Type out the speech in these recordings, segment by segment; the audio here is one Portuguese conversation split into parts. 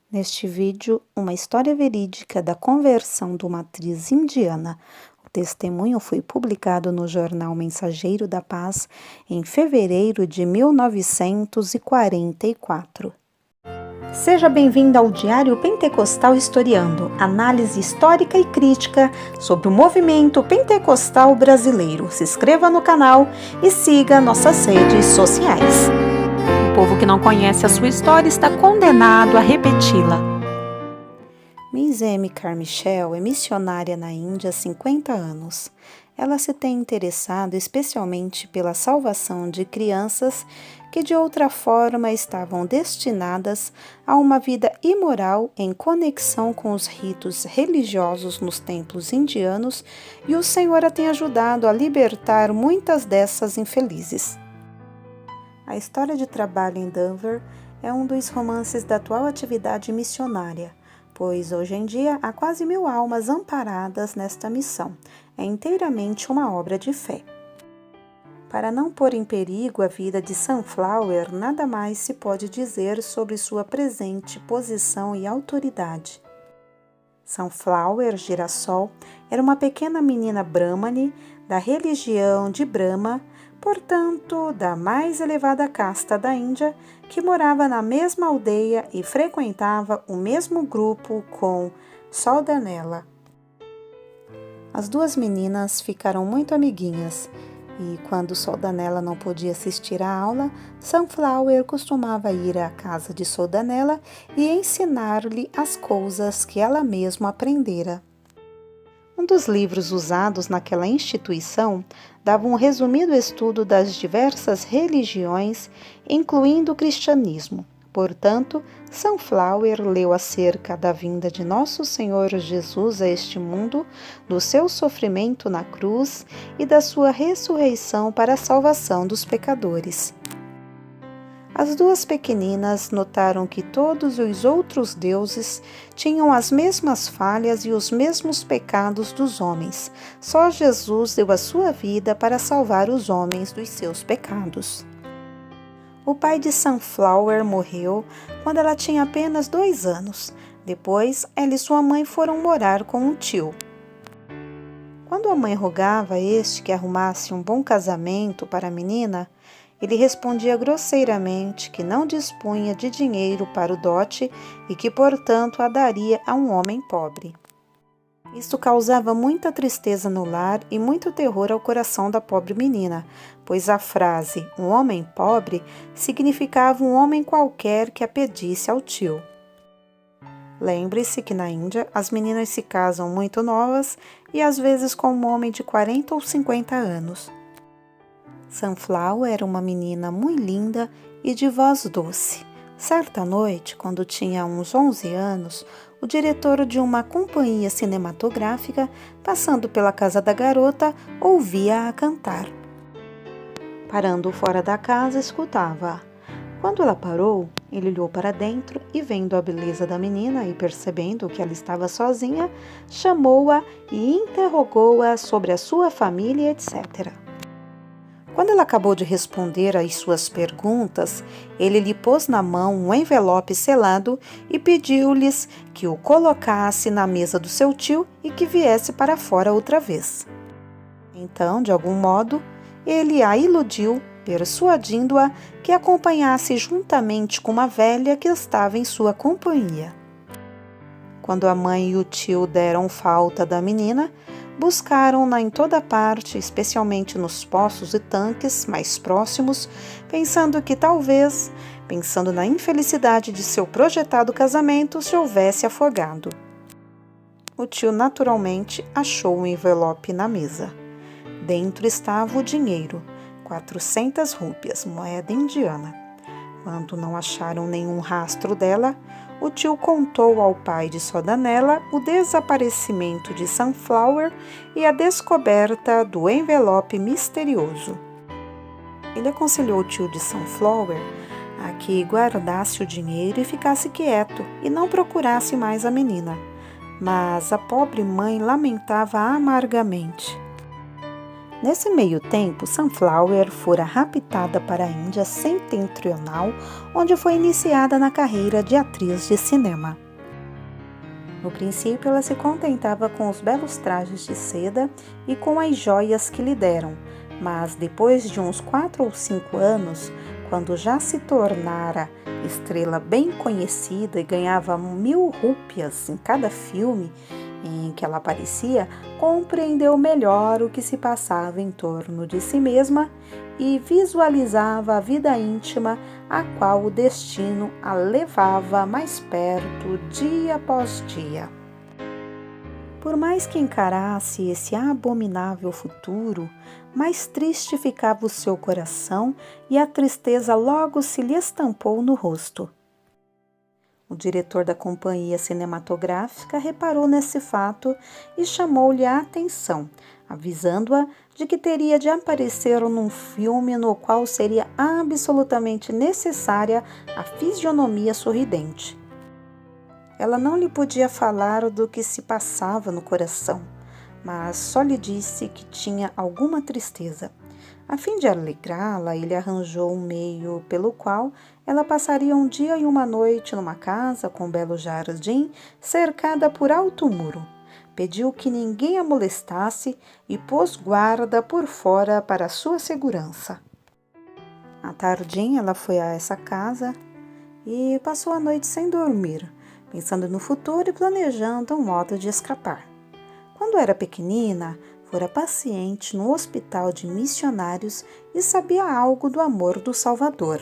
Neste vídeo, uma história verídica da conversão de uma atriz indiana. O testemunho foi publicado no jornal Mensageiro da Paz em fevereiro de 1944. Seja bem-vindo ao Diário Pentecostal Historiando, análise histórica e crítica sobre o movimento pentecostal brasileiro. Se inscreva no canal e siga nossas redes sociais. O povo que não conhece a sua história está condenado a repeti-la. Miss M. Carmichael é missionária na Índia há 50 anos. Ela se tem interessado especialmente pela salvação de crianças que de outra forma estavam destinadas a uma vida imoral em conexão com os ritos religiosos nos templos indianos, e o Senhor a tem ajudado a libertar muitas dessas infelizes. A história de trabalho em Denver é um dos romances da atual atividade missionária, pois hoje em dia há quase 1000 almas amparadas nesta missão. É inteiramente uma obra de fé. Para não pôr em perigo a vida de Sunflower, nada mais se pode dizer sobre sua presente posição e autoridade. Sunflower, Girassol, era uma pequena menina brahmane da religião de Brahma, portanto, da mais elevada casta da Índia, que morava na mesma aldeia e frequentava o mesmo grupo com Soldanella. As duas meninas ficaram muito amiguinhas, e quando Soldanella não podia assistir à aula, Sunflower costumava ir à casa de Soldanella e ensinar-lhe as coisas que ela mesma aprendera. Um dos livros usados naquela instituição dava um resumido estudo das diversas religiões, incluindo o cristianismo. Portanto, Sunflower leu acerca da vinda de Nosso Senhor Jesus a este mundo, do seu sofrimento na cruz e da sua ressurreição para a salvação dos pecadores. As duas pequeninas notaram que todos os outros deuses tinham as mesmas falhas e os mesmos pecados dos homens. Só Jesus deu a sua vida para salvar os homens dos seus pecados. O pai de Sunflower morreu quando ela tinha apenas 2 anos. Depois, ela e sua mãe foram morar com um tio. Quando a mãe rogava a este que arrumasse um bom casamento para a menina, ele respondia grosseiramente que não dispunha de dinheiro para o dote e que, portanto, a daria a um homem pobre. Isto causava muita tristeza no lar e muito terror ao coração da pobre menina, pois a frase "um homem pobre" significava um homem qualquer que a pedisse ao tio. Lembre-se que na Índia as meninas se casam muito novas e às vezes com um homem de 40 ou 50 anos. Sunflower era uma menina muito linda e de voz doce. Certa noite, quando tinha uns 11 anos, o diretor de uma companhia cinematográfica, passando pela casa da garota, ouvia-a cantar. Parando fora da casa, escutava-a. Quando ela parou, ele olhou para dentro e, vendo a beleza da menina e percebendo que ela estava sozinha, chamou-a e interrogou-a sobre a sua família, etc. Quando ela acabou de responder às suas perguntas, ele lhe pôs na mão um envelope selado e pediu-lhes que o colocasse na mesa do seu tio e que viesse para fora outra vez. Então, de algum modo, ele a iludiu, persuadindo-a que acompanhasse juntamente com uma velha que estava em sua companhia. Quando a mãe e o tio deram falta da menina, buscaram-na em toda parte, especialmente nos poços e tanques mais próximos, pensando que talvez, pensando na infelicidade de seu projetado casamento, se houvesse afogado. O tio naturalmente achou um envelope na mesa. Dentro estava o dinheiro, 400 rúpias, moeda indiana. Quando não acharam nenhum rastro dela, o tio contou ao pai de Soldanella o desaparecimento de Sunflower e a descoberta do envelope misterioso. Ele aconselhou o tio de Sunflower a que guardasse o dinheiro e ficasse quieto e não procurasse mais a menina. Mas a pobre mãe lamentava amargamente. Nesse meio tempo, Sunflower fora raptada para a Índia setentrional, onde foi iniciada na carreira de atriz de cinema. No princípio, ela se contentava com os belos trajes de seda e com as joias que lhe deram, mas depois de uns 4 ou 5 anos, quando já se tornara estrela bem conhecida e ganhava 1000 rúpias em cada filme em que ela aparecia, compreendeu melhor o que se passava em torno de si mesma e visualizava a vida íntima a qual o destino a levava mais perto dia após dia. Por mais que encarasse esse abominável futuro, mais triste ficava o seu coração e a tristeza logo se lhe estampou no rosto. O diretor da companhia cinematográfica reparou nesse fato e chamou-lhe a atenção, avisando-a de que teria de aparecer num filme no qual seria absolutamente necessária a fisionomia sorridente. Ela não lhe podia falar do que se passava no coração, mas só lhe disse que tinha alguma tristeza. A fim de alegrá-la, ele arranjou um meio pelo qual ela passaria um dia e uma noite numa casa com um belo jardim, cercada por alto muro. Pediu que ninguém a molestasse e pôs guarda por fora para sua segurança. À tardinha, ela foi a essa casa e passou a noite sem dormir, pensando no futuro e planejando um modo de escapar. Quando era pequenina, fora paciente no hospital de missionários e sabia algo do amor do Salvador.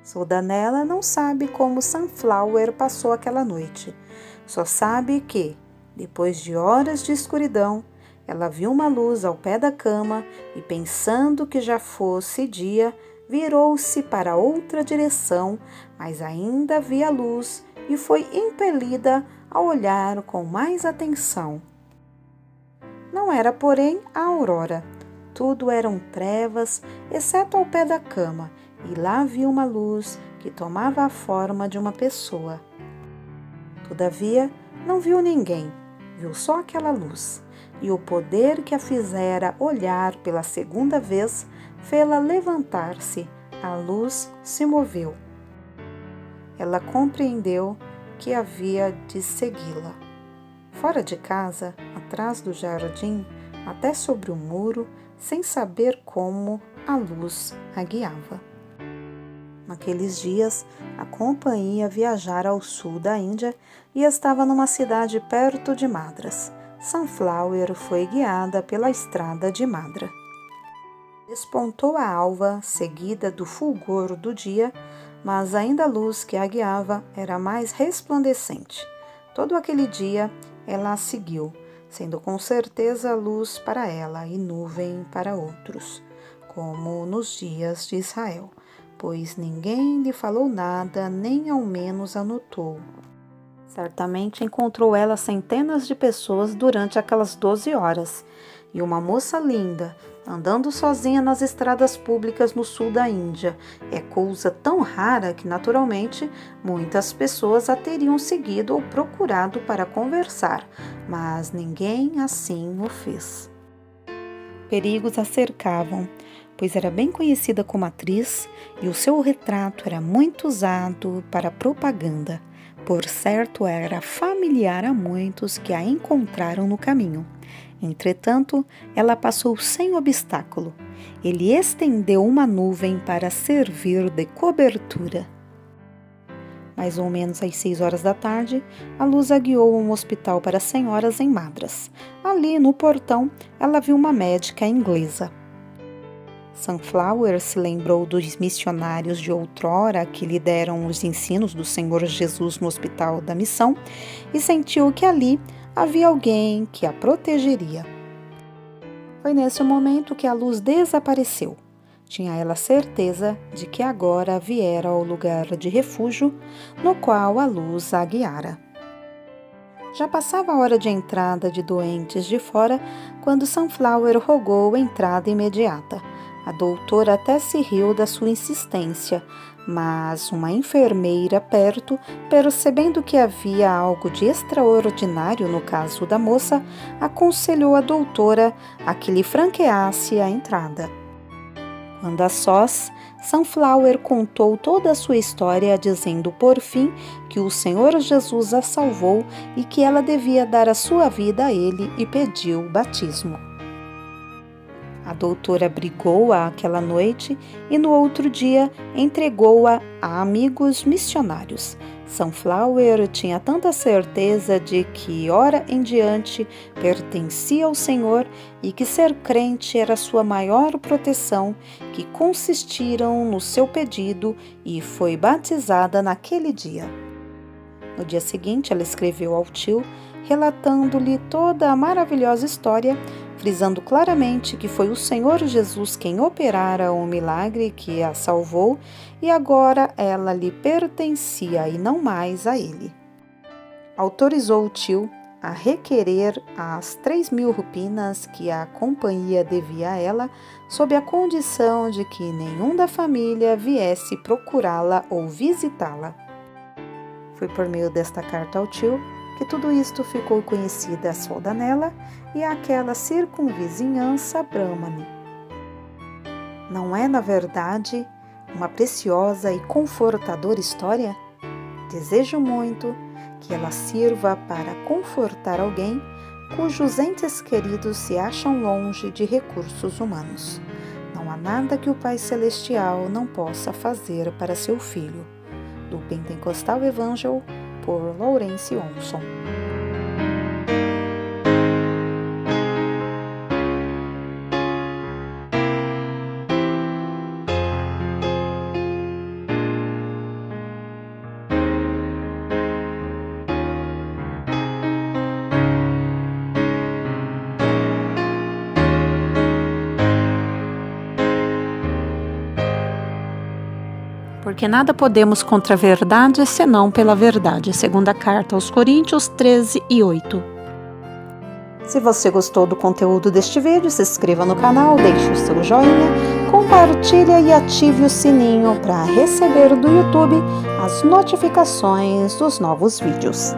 Soldanella não sabe como Sunflower passou aquela noite. Só sabe que, depois de horas de escuridão, ela viu uma luz ao pé da cama e, pensando que já fosse dia, virou-se para outra direção, mas ainda via a luz e foi impelida a olhar com mais atenção. Não era, porém, a aurora. Tudo eram trevas, exceto ao pé da cama, e lá viu uma luz que tomava a forma de uma pessoa. Todavia, não viu ninguém, viu só aquela luz, e o poder que a fizera olhar pela segunda vez fê-la levantar-se. A luz se moveu. Ela compreendeu que havia de segui-la. Fora de casa, atrás do jardim, até sobre o muro, sem saber como, a luz a guiava. Naqueles dias, a companhia viajara ao sul da Índia e estava numa cidade perto de Madras. Sunflower foi guiada pela estrada de Madra. Despontou a alva, seguida do fulgor do dia, mas ainda a luz que a guiava era mais resplandecente. Todo aquele dia, ela a seguiu, sendo com certeza luz para ela e nuvem para outros, como nos dias de Israel, pois ninguém lhe falou nada, nem ao menos a notou. Certamente encontrou ela centenas de pessoas durante aquelas 12 horas, e uma moça linda, andando sozinha nas estradas públicas no sul da Índia, é coisa tão rara que, naturalmente, muitas pessoas a teriam seguido ou procurado para conversar, mas ninguém assim o fez. Perigos a cercavam, pois era bem conhecida como atriz e o seu retrato era muito usado para propaganda. Por certo, era familiar a muitos que a encontraram no caminho. Entretanto, ela passou sem obstáculo. Ele estendeu uma nuvem para servir de cobertura. Mais ou menos às 6 horas da tarde, a luz a guiou a um hospital para senhoras em Madras. Ali, no portão, ela viu uma médica inglesa. Sunflower se lembrou dos missionários de outrora que lhe deram os ensinos do Senhor Jesus no Hospital da Missão e sentiu que ali havia alguém que a protegeria. Foi nesse momento que a luz desapareceu. Tinha ela certeza de que agora viera ao lugar de refúgio no qual a luz a guiara. Já passava a hora de entrada de doentes de fora quando Sunflower rogou entrada imediata. A doutora até se riu da sua insistência, Mas uma enfermeira perto, percebendo que havia algo de extraordinário no caso da moça, aconselhou a doutora a que lhe franqueasse a entrada. Quando a sós, Sunflower contou toda a sua história, dizendo por fim que o Senhor Jesus a salvou e que ela devia dar a sua vida a ele, e pediu o batismo. A doutora abrigou-a aquela noite e no outro dia entregou-a a amigos missionários. Sunflower tinha tanta certeza de que, ora em diante, pertencia ao Senhor e que ser crente era sua maior proteção, que consistiram no seu pedido, e foi batizada naquele dia. No dia seguinte, ela escreveu ao tio, relatando-lhe toda a maravilhosa história, frisando claramente que foi o Senhor Jesus quem operara o milagre que a salvou, e agora ela lhe pertencia e não mais a ele. Autorizou o tio a requerer as 3.000 rupinas que a companhia devia a ela, sob a condição de que nenhum da família viesse procurá-la ou visitá-la. Foi por meio desta carta ao tio que tudo isto ficou conhecido a Soldanella e àquela circunvizinhança brâmane. Não é, na verdade, uma preciosa e confortadora história? Desejo muito que ela sirva para confortar alguém cujos entes queridos se acham longe de recursos humanos. Não há nada que o Pai Celestial não possa fazer para seu filho. Do Pentecostal Evangel, por Laurence Onson. Porque nada podemos contra a verdade, senão pela verdade. Segunda carta aos Coríntios 13:8. Se você gostou do conteúdo deste vídeo, se inscreva no canal, deixe o seu joinha, compartilhe e ative o sininho para receber do YouTube as notificações dos novos vídeos.